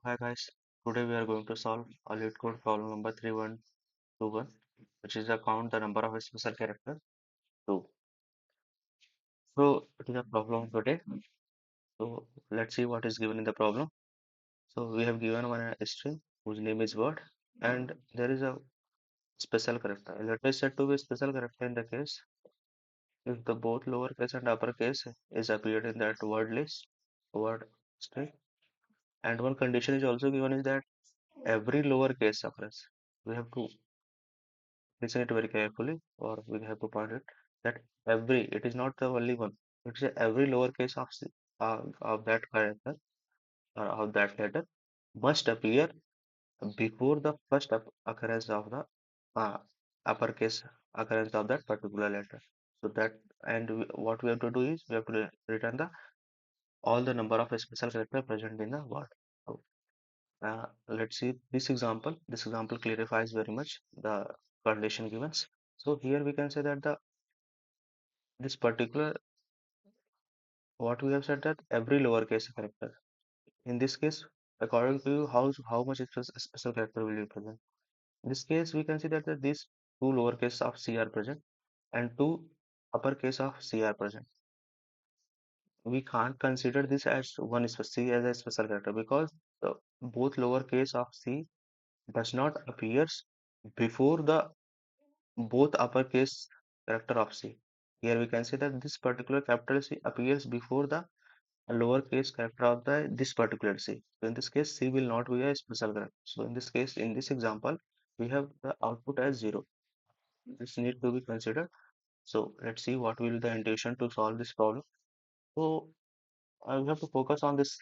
Hi guys, today we are going to solve a Leetcode problem number 3121, which is a count the number of special character 2. So it is a problem today. So let's see what is given in the problem. So we have given one a string whose name is word, and there is a special character. Let us set to be special character in the case if the both lowercase and uppercase is appeared in that word list, word string. And one condition is also given is that every lowercase occurs. We have to listen it very carefully, or we have to point it that every, it is not the only one, it's every lowercase of that character or of that letter must appear before the first occurrence of the uh, uppercase occurrence of that particular letter. So that, and what we have to do is we have to return the all the number of special character present in the word. So, let's see this example. This example clarifies very much the condition given. So here we can say that the this particular, what we have said that every lowercase character. In this case, according to you, how much special character will you present? In this case, we can see that these two lowercase of C are present and two uppercase of C are present. We can't consider this as C as a special character because both lowercase of C does not appears before the both uppercase character of C. Here we can say that this particular capital C appears before the lowercase character of the this particular C. So in this case, C will not be a special character. So in this case, in this example, we have the output as 0. This need to be considered. So let's see what will be the intuition to solve this problem. So we have to focus on this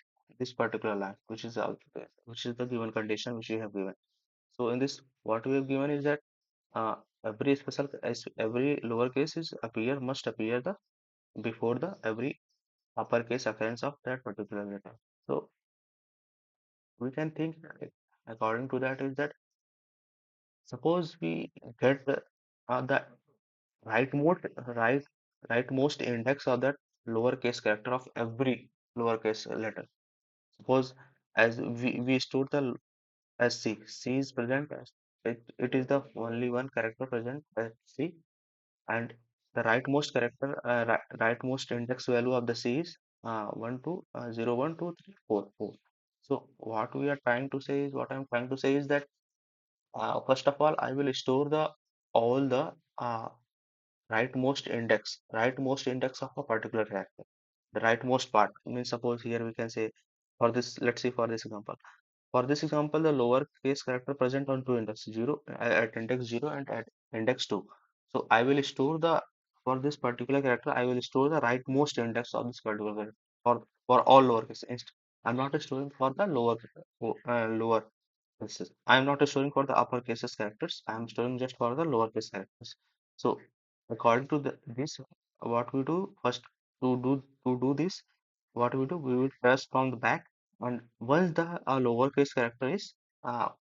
particular line, which is out there, which is the given condition which we have given. So in this, what we have given is that uh, every lowercase is appear must appear the before the every uppercase occurrence of that particular letter. So we can think according to that is that suppose we get the right rightmost index of that lowercase character of every lowercase letter. Suppose as we stored the as C is present as it is the only one character present as C, and the rightmost character rightmost index value of the C is 1 2 0 1 2 3 4 4. So what I'm trying to say is that first of all I will store the all the uh, rightmost index of a particular character. The rightmost part means suppose here we can say for this, let's see for this example. For this example, the lowercase character present on two index 0 at index 0 and at index 2. So I will store the for this particular character I will store the rightmost index of this particular character for all lowercase. I'm not storing for the lower cases. I am not storing for the upper cases characters. I am storing just for the lowercase characters. So according to this, what we do first to do this, what we do, we will press from the back, and once the lowercase character is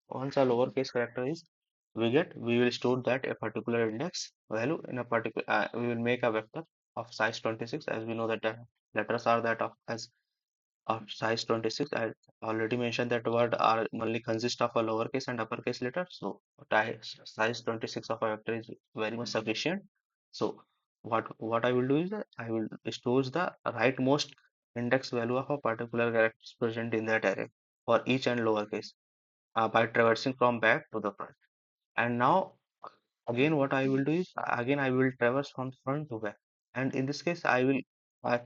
once a lowercase character is we will store that a particular index value in a particular we will make a vector of size 26, as we know that the letters are that of size 26. I already mentioned that word are only consist of a lowercase and uppercase letter. So size 26 of a vector is very much sufficient. So what I will do is that I will store the rightmost index value of a particular character present in that array for each and lowercase by traversing from back to the front. And now again what I will do is again I will traverse from front to back, and in this case I will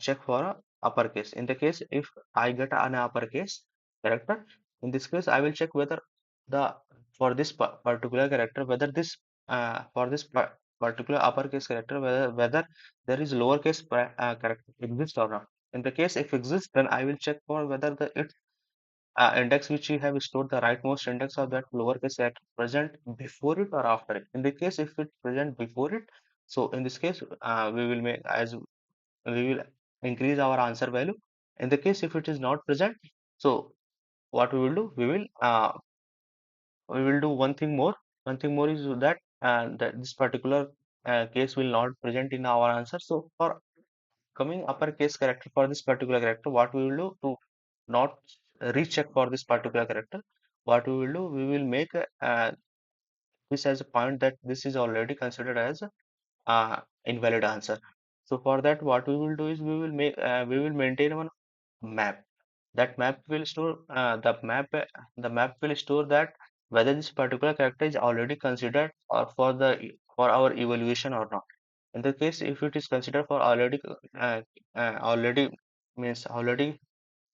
check for a uppercase. In the case if I get an uppercase character, in this case I will check whether the for this particular character whether this for this particular uppercase character whether there is lowercase character exists or not. In the case if exists, then I will check for whether the its index which you have stored the rightmost index of that lowercase character present before it or after it. In the case if it present before it, so in this case we will make as we will increase our answer value. In the case if it is not present, so what we will do, we will do one thing more. One thing more is that this particular case will not present in our answer. So for coming uppercase character for this particular character, what we will do to not recheck for this particular character, what we will do, we will make this as a point that this is already considered as a invalid answer. So for that, what we will do is we will maintain one map. That map will store the map will store that whether this particular character is already considered or for our evaluation or not. In the case if it is considered for already means already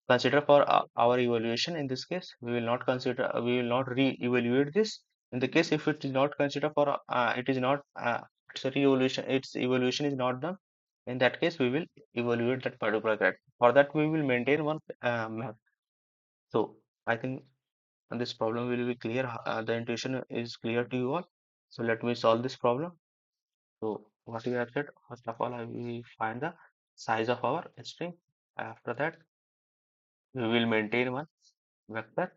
consider for our evaluation. In this case we will not consider we will not re-evaluate this. In the case if it is not considered for it is not its re-evaluation its evaluation is not done, in that case we will evaluate that particular character. For that we will maintain one map. So I think this problem will be clear. The intuition is clear to you all. So let me solve this problem. So what we have said, first of all I will find the size of our string. After that we will maintain one vector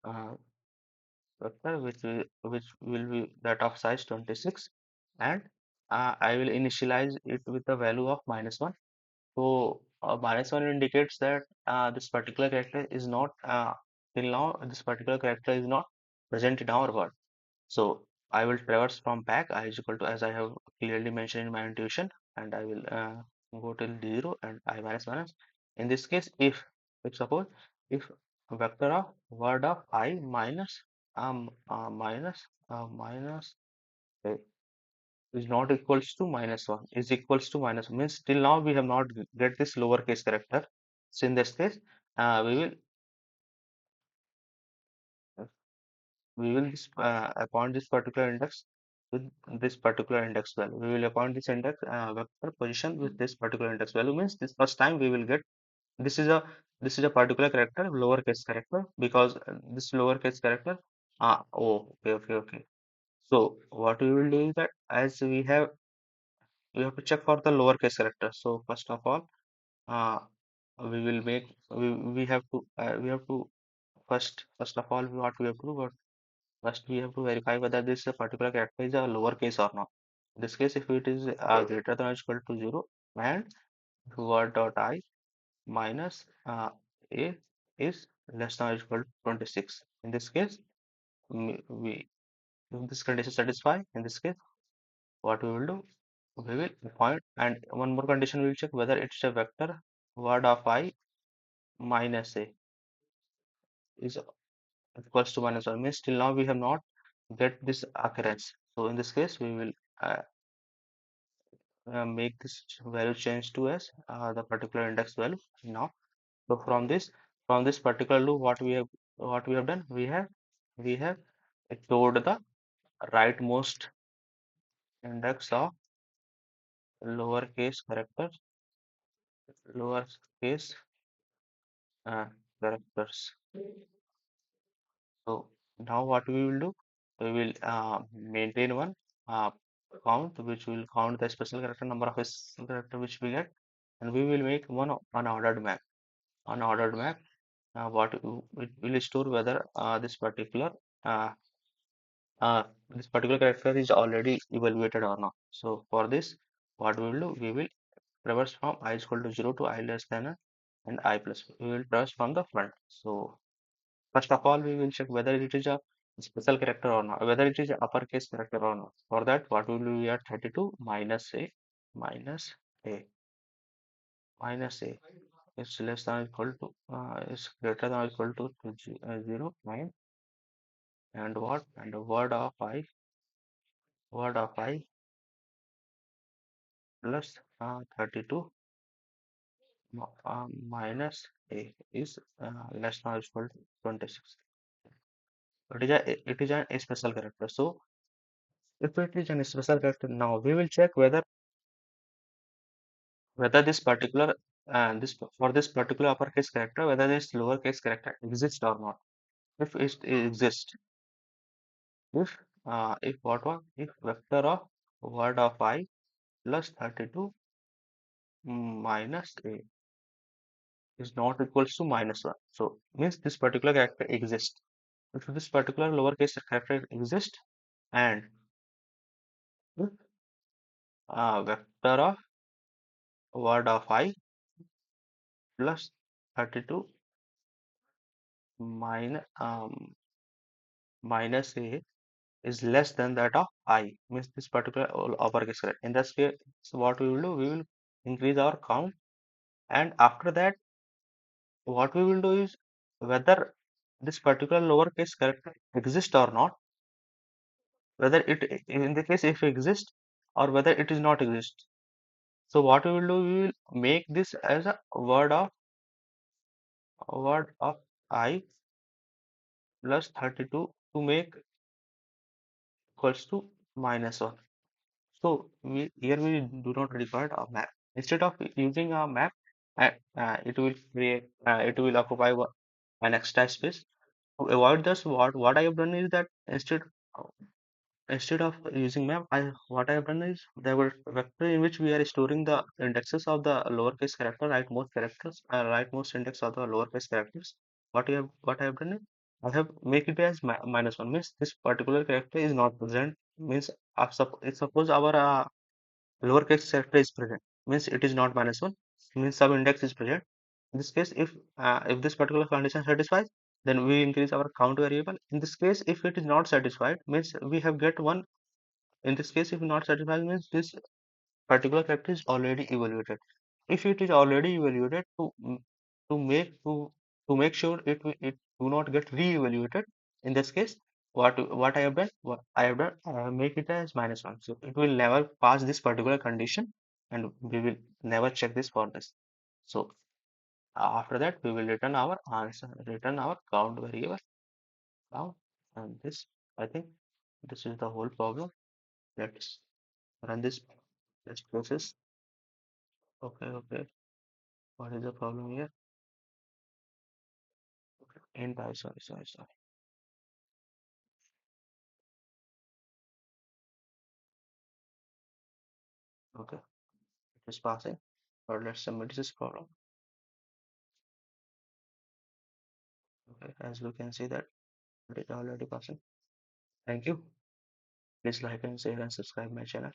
uh, which will be that of size 26, and I will initialize it with the value of -1. So -1 indicates that this particular character is not till now this particular character is not present in our world. So I will traverse from back I is equal to, as I have clearly mentioned in my intuition, and I will go till 0 and I minus minus. In this case, if suppose if vector of word of I minus minus uh, is not equals to -1 is equals to minus means till now we have not get this lowercase character. So in this case, we will appoint this particular index with this particular index value. We will appoint this index vector position with this particular index value. Means this first time we will get this is a particular character, lowercase character, because this lowercase character. Oh, okay. So what we will do is that as we have to check for the lowercase character. So first of all, uh, we will make we have to first of all what we have to do. First, we have to verify whether this particular character is a lowercase or not. In this case, if it is greater than or equal to 0, and word dot I minus a is less than or equal to 26. In this case, we if this condition satisfy, in this case, what we will do, we will appoint, and one more condition we will check whether it's a vector word of I minus a is equals to -1 means till now we have not get this occurrence. So in this case, we will uh, make this value change to as the particular index value now. So from this particular loop, what we have done, we have stored the rightmost index of lowercase characters lowercase characters. So now what we will do, we will maintain one uh, count which will count the special character number of special character which we get, and we will make one unordered map. Unordered map, what it will store whether uh, this particular character is already evaluated or not. So for this, what we will do, we will traverse from I is equal to 0 to I less than and I plus. We will traverse from the front. So first of all, we will check whether it is a special character or not, whether it is a uppercase character or not. For that, what will be at 32 minus a minus a is less than or equal to is greater than or equal to 0 9, and what, and the word of I plus 32 minus a is less than or equal to 26. It is a special character. So if it is a special character, now we will check whether this particular this for this particular uppercase character, whether this lowercase character exists or not. If it exists, if what was if vector of word of I plus 32 minus a is not equals to -1, so means this particular character exists. If this particular lowercase character exists, and if vector of word of I plus 32 minus a is less than that of I, means this particular uppercase character. In this case, what we will do, we will increase our count, and after that, what we will do is whether this particular lowercase character exists or not, whether it in the case if it exists or whether it is not exist. So what we will do, we will make this as a word of I plus 32 to make equals to -1. So here we do not require a map. Instead of using a map, it will occupy an extra space. To avoid this, what I have done is that instead of using map, what I have done is there were vector in which we are storing the indexes of the lowercase character, rightmost index of the lowercase characters. What I have done is I have make it as -1, means this particular character is not present, means suppose our lowercase character is present, means it is not -1, means some index is present. In this case, if this particular condition satisfies, then we increase our count variable. In this case, if it is not satisfied, means we have get one. In this case, if not satisfied, means this particular character is already evaluated. If it is already evaluated, to make sure it do not get re-evaluated, in this case, what I have done, make it as -1. So it will never pass this particular condition, and we will never check this for this. So after that, we will return our answer, return our count variable count, and this, I think, this is the whole problem. Let's run this process. Okay, okay. What is the problem here? And sorry. Okay, it is passing. Or let's submit this problem. Okay, as we can see that it is already passing. Thank you. Please like and share and subscribe my channel.